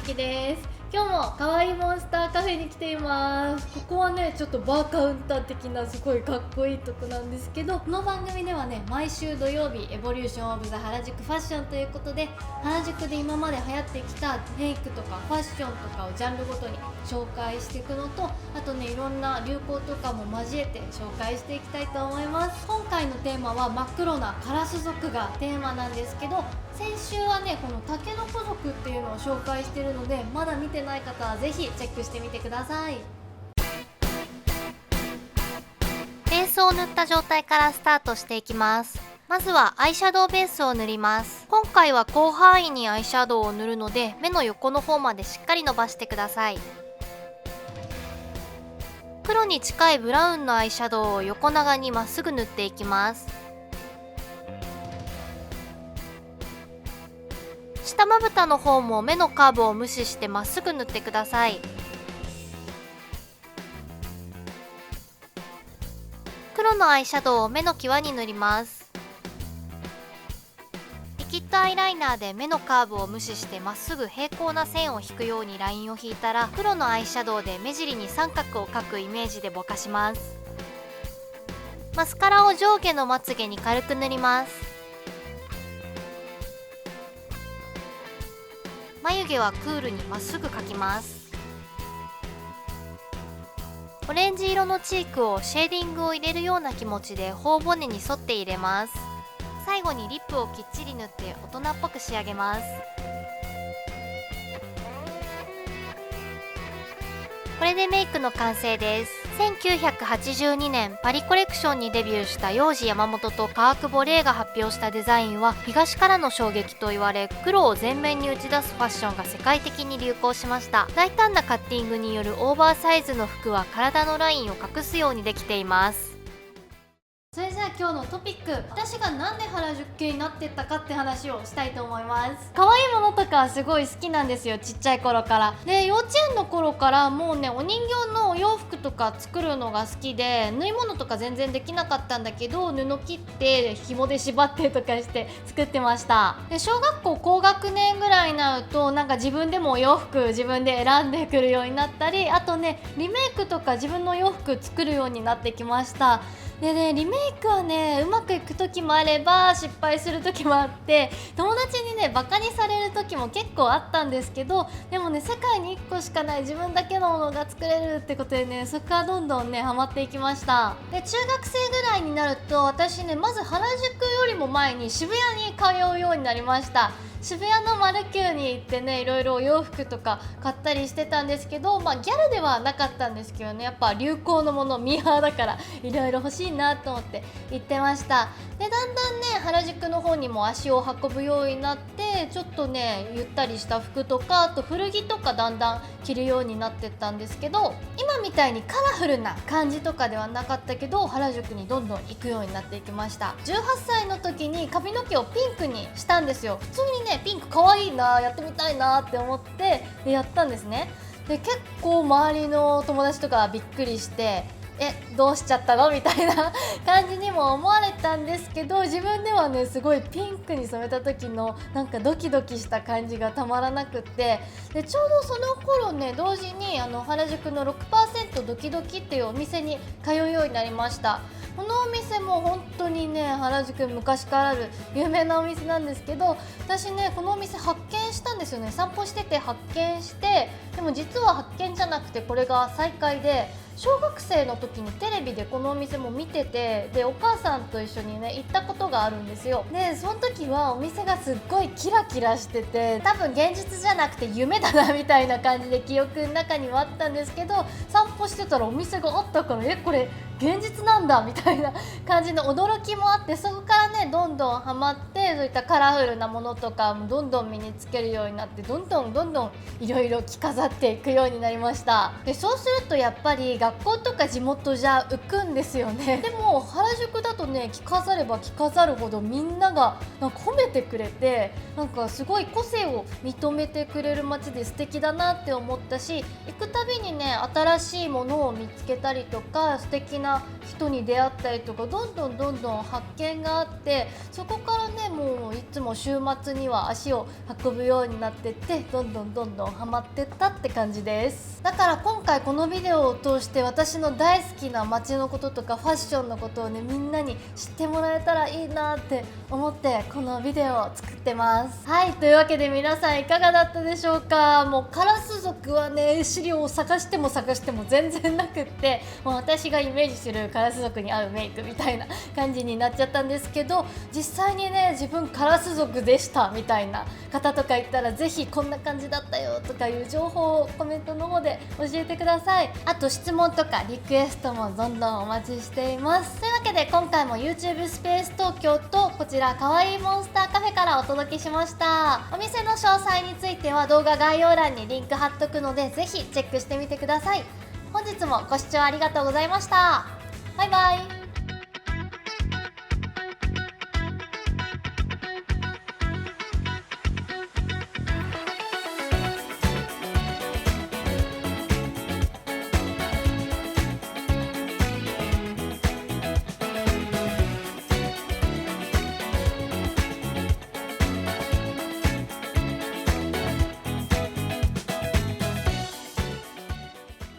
きです。今日も可愛いモンスターカフェに来ています。ここはねちょっとバーカウンター的なすごいかっこいいとこなんですけど、この番組ではね毎週土曜日エボリューションオブザ原宿ファッションということで、原宿で今まで流行ってきたメイクとかファッションとかをジャンルごとに紹介していくのと、あとねいろんな流行とかも交えて紹介していきたいと思います。今回のテーマは真っ黒なカラス族がテーマなんですけど、先週はねこのタケノコ族っていうのを紹介してるので、まだ見てない方はぜひチェックしてみてください。ベースを塗った状態からスタートしていきます。まずはアイシャドウベースを塗ります。今回は広範囲にアイシャドウを塗るので、目の横の方までしっかり伸ばしてください。黒に近いブラウンのアイシャドウを横長にまっすぐ塗っていきます。下まぶたの方も目のカーブを無視してまっすぐ塗ってください。黒のアイシャドウを目の際に塗ります。リキッドアイライナーで目のカーブを無視してまっすぐ平行な線を引くようにラインを引いたら、黒のアイシャドウで目尻に三角を描くイメージでぼかします。マスカラを上下のまつげに軽く塗ります。眉毛はクールにまっすぐ描きます。オレンジ色のチークをシェーディングを入れるような気持ちで頬骨に沿って入れます。最後にリップをきっちり塗って大人っぽく仕上げます。これでメイクの完成です。1982年パリコレクションにデビューしたヨウジヤマモトと川久保玲が発表したデザインは東からの衝撃と言われ、黒を前面に打ち出すファッションが世界的に流行しました。大胆なカッティングによるオーバーサイズの服は体のラインを隠すようにできています。それじゃあ今日のトピック、私がなんで原宿系になってったかって話をしたいと思います。可愛いものとかすごい好きなんですよ、ちっちゃい頃から。で幼稚園の頃からもうねお人形のお洋服とか作るのが好きで、縫い物とか全然できなかったんだけど、布切って紐で縛ってとかして作ってました。で小学校高学年ぐらいになるとなんか自分でもお洋服自分で選んでくるようになったり、あとねリメイクとか自分のお洋服作るようになってきました。でね、リメイクはねうまくいく時もあれば失敗する時もあって、友達にねバカにされる時も結構あったんですけど、でもね世界に1個しかない自分だけのものが作れるってことでね、そこからどんどんねハマっていきました。で中学生ぐらいになると私ねまず原宿よりも前に渋谷に通うようになりました。渋谷のマルキューに行ってねいろいろお洋服とか買ったりしてたんですけど、ギャルではなかったんですけどね、やっぱ流行のものミーハーだからいろいろ欲しいなと思って行ってました。でだんだんね原宿の方にも足を運ぶようになって、ちょっとねゆったりした服とか、あと古着とかだんだん着るようになってったんですけど、今みたいにカラフルな感じとかではなかったけど原宿にどんどん行くようになっていきました。18歳の時に髪の毛をピンクにしたんですよ。普通にねピンク可愛いな、やってみたいなって思ってでやったんですね。で結構周りの友達とかびっくりして、どうしちゃったのみたいな感じにも思われたんですけど、自分ではねすごいピンクに染めた時のなんかドキドキした感じがたまらなくって、でちょうどその頃ね同時に原宿の 6% ドキドキっていうお店に通うようになりました。このお店も本当にね原宿昔からある有名なお店なんですけど、私ねこのお店発見したんですよね。散歩してて発見して、でも実は発見じゃなくてこれが再会で、小学生の時にテレビでこのお店も見てて、でお母さんと一緒にね行ったことがあるんですよ。でその時はお店がすっごいキラキラしてて、多分現実じゃなくて夢だなみたいな感じで記憶の中にはあったんですけど、散歩してたらお店があったから、これ現実なんだみたいな感じの驚きもあって、そこからねどんどんハマって、そういったカラフルなものとかもどんどん身につけるようになって、どんどんいろいろ着飾っていくようになりました。でそうするとやっぱり学校とか地元じゃ浮くんですよね。でも原宿だとね、着飾れば着飾るほどみんながなんか褒めてくれて、なんかすごい個性を認めてくれる街で素敵だなって思ったし、行くたびにね新しいものを見つけたりとか、素敵な人に出会ったりとか、どんどん発見があって、そこからねもういつも週末には足を運ぶようになってって、どんどんハマってったって感じです。だから今回このビデオを通して私の大好きな街のこととかファッションのことをね、みんなに知ってもらえたらいいなって思ってこのビデオを作ってます。はい、というわけで皆さんいかがだったでしょうか。もうカラス族はね、資料を探しても全然なくって、もう私がイメージするカラス族に合うメイクみたいな感じになっちゃったんですけど、実際にね自分カラス族でしたみたいな方とかいたら、ぜひこんな感じだったよとかいう情報をコメントの方で教えてください。あと質問とかリクエストもどんどんお待ちしています。というわけで今回も YouTube スペース東京とこちらかわいいモンスターカフェからお届けしました。お店の詳細については動画概要欄にリンク貼っとくので、ぜひチェックしてみてください。本日もご視聴ありがとうございました。バイバイ。